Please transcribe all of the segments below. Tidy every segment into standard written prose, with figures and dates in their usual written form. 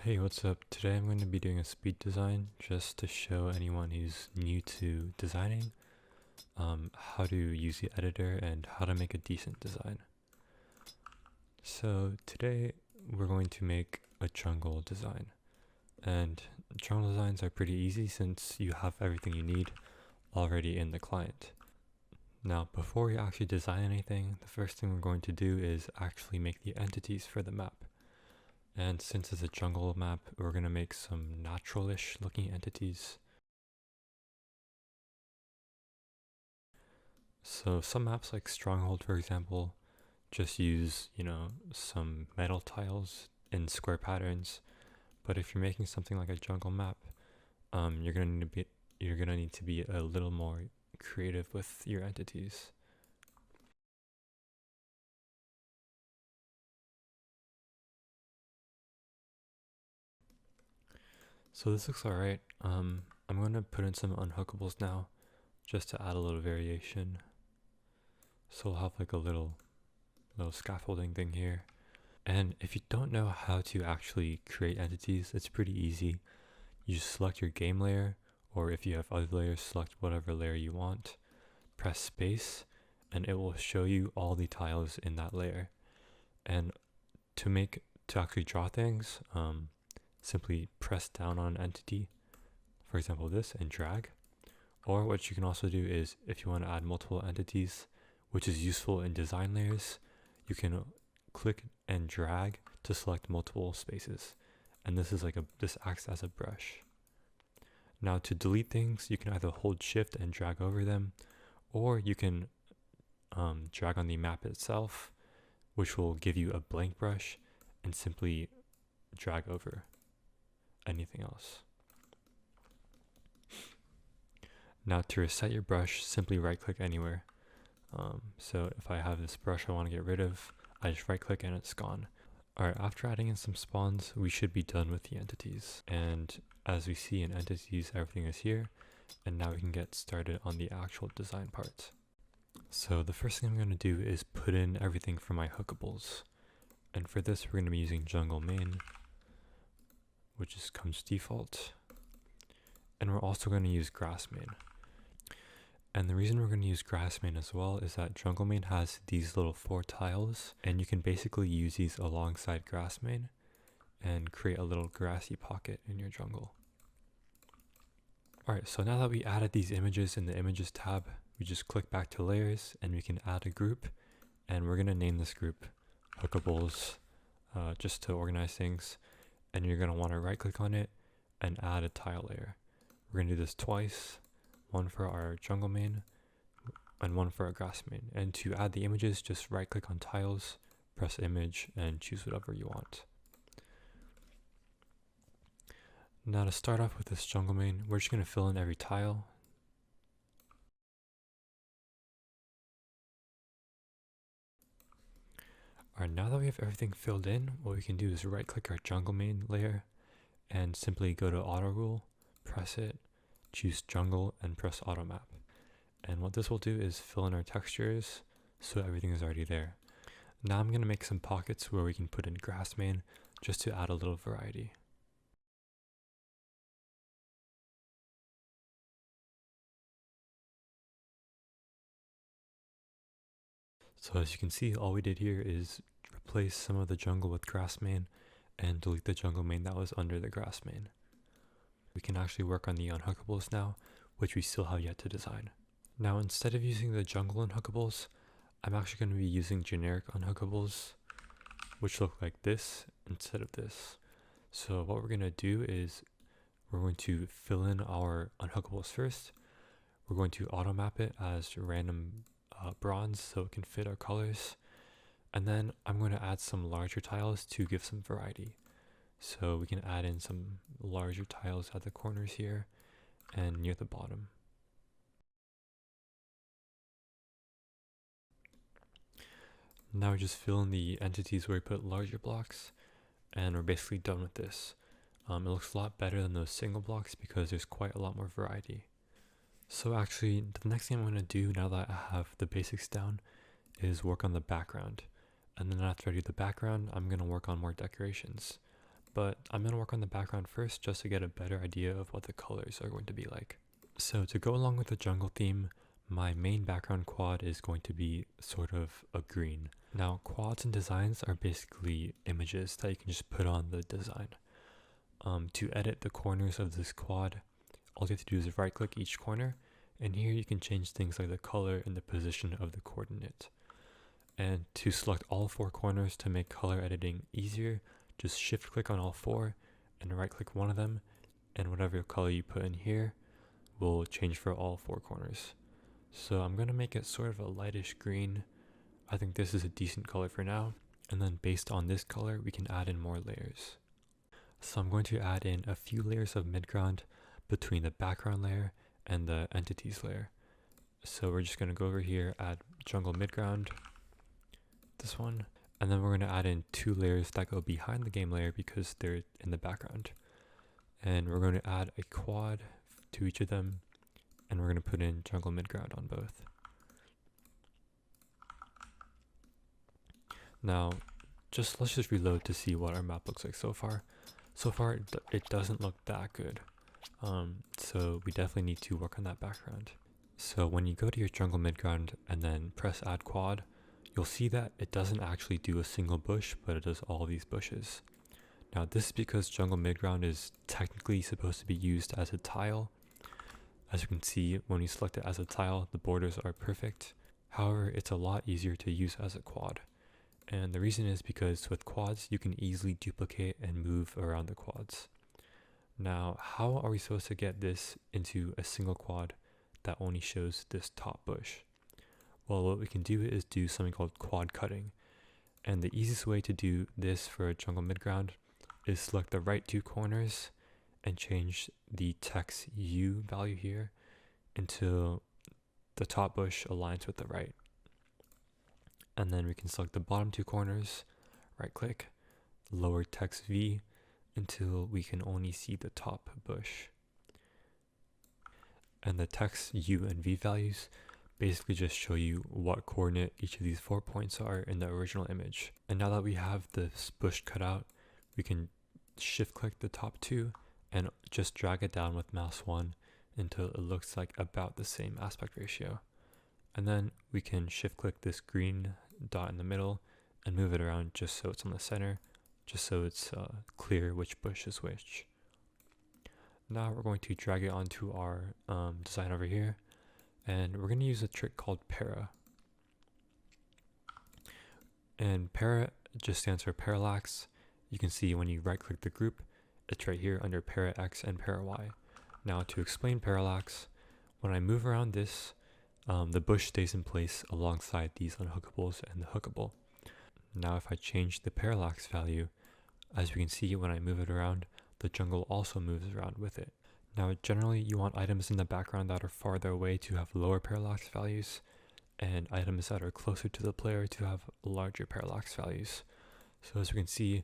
Hey, what's up? Today I'm going to be doing a speed design just to show anyone who's new to designing how to use the editor and how to make a decent design. So today we're going to make a jungle design, and jungle designs are pretty easy since you have everything you need already in the client. Now before we actually design anything, the first thing we're going to do is actually make the entities for the map. And since it's a jungle map, we're going to make some natural-ish looking entities. So some maps like Stronghold, for example, just use, some metal tiles in square patterns. But if you're making something like a jungle map, you're gonna need to be a little more creative with your entities. So this looks alright. I'm gonna put in some unhookables now, just to add a little variation. So we'll have like a little scaffolding thing here. And if you don't know how to actually create entities, it's pretty easy. You just select your game layer, or if you have other layers, select whatever layer you want, press space, and it will show you all the tiles in that layer. And to actually draw things, simply press down on an entity, for example this, and drag. Or what you can also do is, if you want to add multiple entities, which is useful in design layers, you can click and drag to select multiple spaces. And this acts as a brush. Now to delete things, you can either hold shift and drag over them, or you can drag on the map itself, which will give you a blank brush, and simply drag over anything else. Now to reset your brush, simply right click anywhere. So if I have this brush I want to get rid of, I just right click and it's gone. Alright, after adding in some spawns, we should be done with the entities. And as we see in entities, everything is here. And now we can get started on the actual design part. So the first thing I'm going to do is put in everything for my hookables. And for this, we're going to be using jungle main, which comes default. And we're also going to use grass main. And the reason we're going to use grass main as well is that jungle main has these little 4 tiles, and you can basically use these alongside grass main and create a little grassy pocket in your jungle. Alright, so now that we added these images in the images tab, we just click back to layers and we can add a group, and we're going to name this group hookables just to organize things. And you're going to want to right click on it and add a tile layer. We're going to do this twice, one for our jungle main and one for our grass main. And to add the images, just right click on tiles, press image, and choose whatever you want. Now to start off with this jungle main, we're just going to fill in every tile. Alright, now that we have everything filled in, what we can do is right click our jungle main layer and simply go to auto rule, press it, choose jungle, and press auto map. And what this will do is fill in our textures so everything is already there. Now I'm going to make some pockets where we can put in grass main just to add a little variety. So as you can see, all we did here is replace some of the jungle with grass main and delete the jungle main that was under the grass main. We can actually work on the unhookables now, which we still have yet to design. Now instead of using the jungle unhookables, I'm actually going to be using generic unhookables, which look like this instead of this. So what we're going to do is we're going to fill in our unhookables first. We're going to auto map it as random bronze so it can fit our colors. And then I'm going to add some larger tiles to give some variety. So we can add in some larger tiles at the corners here and near the bottom. Now we just fill in the entities where we put larger blocks, and we're basically done with this. It looks a lot better than those single blocks because there's quite a lot more variety. So actually, the next thing I'm going to do now that I have the basics down is work on the background. And then after I do the background, I'm going to work on more decorations. but I'm going to work on the background first just to get a better idea of what the colors are going to be like. So to go along with the jungle theme, my main background quad is going to be sort of a green. Now, quads and designs are basically images that you can just put on the design. To edit the corners of this quad, all you have to do is right click each corner, and here you can change things like the color and the position of the coordinate. And to select all 4 corners to make color editing easier, just shift click on all 4 and right click one of them, and whatever color you put in here will change for all 4 corners. So I'm going to make it sort of a lightish green. I think this is a decent color for now, and then based on this color we can add in more layers. So I'm going to add in a few layers of midground between the background layer and the entities layer. So we're just going to go over here, add jungle midground, this one, and then we're going to add in 2 layers that go behind the game layer because they're in the background. And we're going to add a quad to each of them, and we're going to put in jungle midground on both. Now, let's just reload to see what our map looks like so far. So far, it doesn't look that good. So we definitely need to work on that background. So when you go to your jungle midground and then press add quad, you'll see that it doesn't actually do a single bush, but it does all these bushes. Now this is because jungle midground is technically supposed to be used as a tile. As you can see, when you select it as a tile, the borders are perfect. However, it's a lot easier to use as a quad. And the reason is because with quads, you can easily duplicate and move around the quads. Now, how are we supposed to get this into a single quad that only shows this top bush? Well, what we can do is do something called quad cutting. And the easiest way to do this for a jungle midground is select the right 2 corners and change the text U value here until the top bush aligns with the right. And then we can select the bottom 2 corners, right click, lower text V until we can only see the top bush. And the text U and V values basically just show you what coordinate each of these 4 points are in the original image. And now that we have this bush cut out, we can shift click the top 2 and just drag it down with mouse 1 until it looks like about the same aspect ratio. And then we can shift click this green dot in the middle and move it around just so it's on the center, just so it's clear which bush is which. Now we're going to drag it onto our design over here, and we're going to use a trick called para. And para just stands for parallax. You can see when you right click the group, it's right here under para X and para Y. Now to explain parallax, when I move around this, the bush stays in place alongside these unhookables and the hookable. Now if I change the parallax value, as you can see when I move it around, the jungle also moves around with it. Now generally you want items in the background that are farther away to have lower parallax values, and items that are closer to the player to have larger parallax values. So as you can see,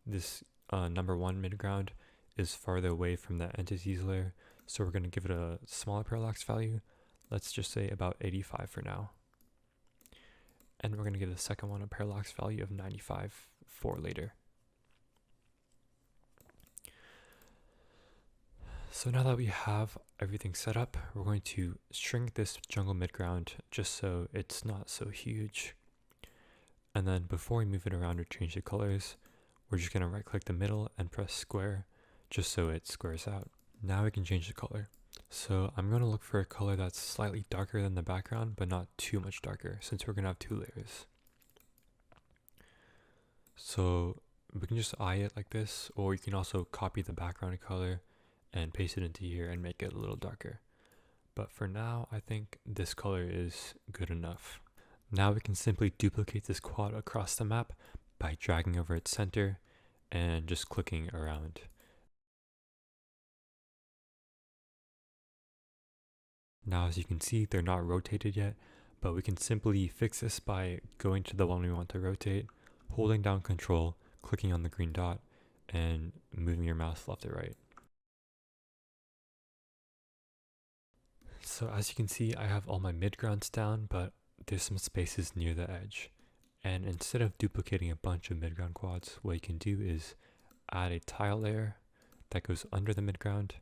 this number 1 midground is farther away from the entities layer, so we're going to give it a smaller parallax value. Let's just say about 85 for now. And we're going to give the second one a parallax value of 95 for later. So now that we have everything set up, we're going to shrink this jungle midground just so it's not so huge. And then before we move it around or change the colors, we're just going to right click the middle and press square just so it squares out. Now we can change the color. So I'm going to look for a color that's slightly darker than the background, but not too much darker, since we're going to have 2 layers. So we can just eye it like this, or you can also copy the background color and paste it into here and make it a little darker. But for now, I think this color is good enough. Now we can simply duplicate this quad across the map by dragging over its center and just clicking around. Now as you can see, they're not rotated yet, but we can simply fix this by going to the one we want to rotate, holding down Control, clicking on the green dot, and moving your mouse left or right. So as you can see, I have all my midgrounds down, but there's some spaces near the edge. And instead of duplicating a bunch of midground quads, what you can do is add a tile layer that goes under the midground.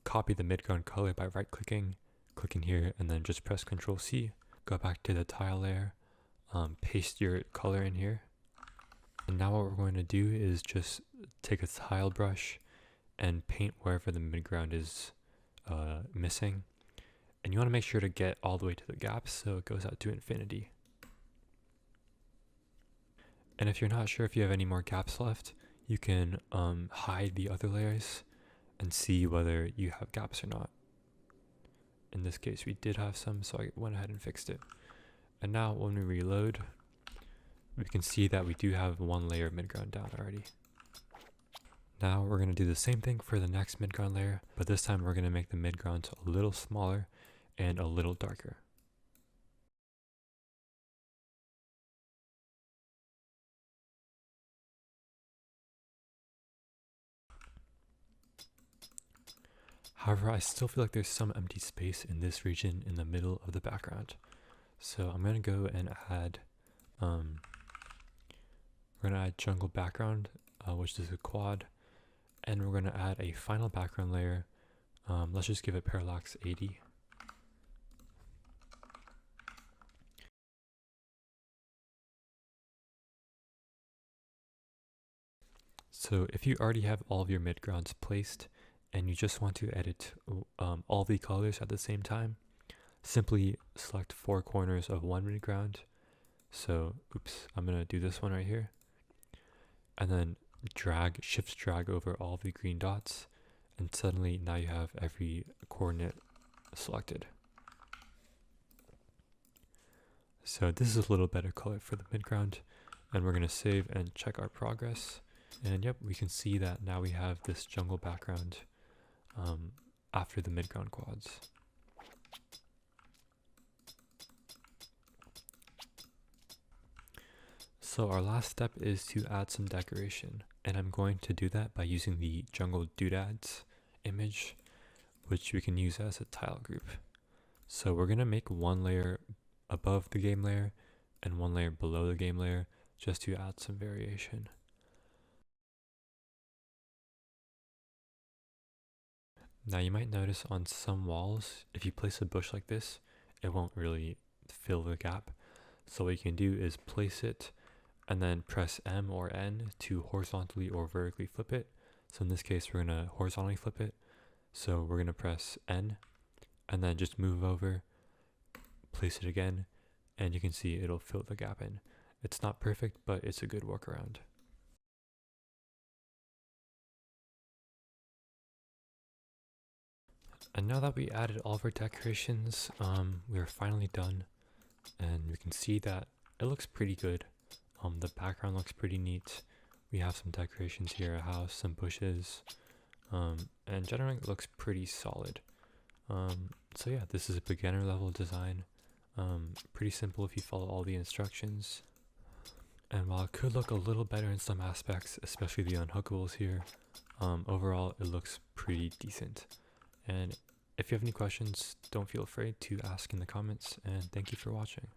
Copy the midground color by right clicking, clicking here, and then just press Ctrl C. Go back to the tile layer, paste your color in here. And now what we're going to do is just take a tile brush and paint wherever the midground is missing. And you want to make sure to get all the way to the gaps so it goes out to infinity. And if you're not sure if you have any more gaps left, you can hide the other layers and see whether you have gaps or not. In this case, we did have some, so I went ahead and fixed it. And now when we reload, we can see that we do have one layer of midground down already. Now we're going to do the same thing for the next midground layer, but this time we're going to make the midground a little smaller and a little darker. However, I still feel like there's some empty space in this region in the middle of the background. So I'm going to go and add, we're going to add jungle background, which is a quad. And we're going to add a final background layer. Let's just give it parallax 80. So if you already have all of your midgrounds placed and you just want to edit all the colors at the same time, simply select 4 corners of one midground. So, oops, I'm going to do this one right here. And then shift drag over all the green dots, and suddenly now you have every coordinate selected. So this is a little better color for the midground, and we're going to save and check our progress. And yep, we can see that now we have this jungle background after the midground quads. So our last step is to add some decoration, and I'm going to do that by using the jungle doodads image, which we can use as a tile group. So we're going to make one layer above the game layer and one layer below the game layer just to add some variation. Now you might notice on some walls, if you place a bush like this, it won't really fill the gap. So what you can do is place it and then press M or N to horizontally or vertically flip it. So in this case, we're going to horizontally flip it. So we're going to press N and then just move over, place it again, and you can see it'll fill the gap in. It's not perfect, but it's a good workaround. And now that we added all of our decorations, we are finally done, and we can see that it looks pretty good. The background looks pretty neat. We have some decorations here, a house, some bushes, and generally it looks pretty solid. So yeah, this is a beginner level design. Pretty simple if you follow all the instructions. And while it could look a little better in some aspects, especially the unhookables here, overall it looks pretty decent. And if you have any questions, don't feel afraid to ask in the comments, and thank you for watching.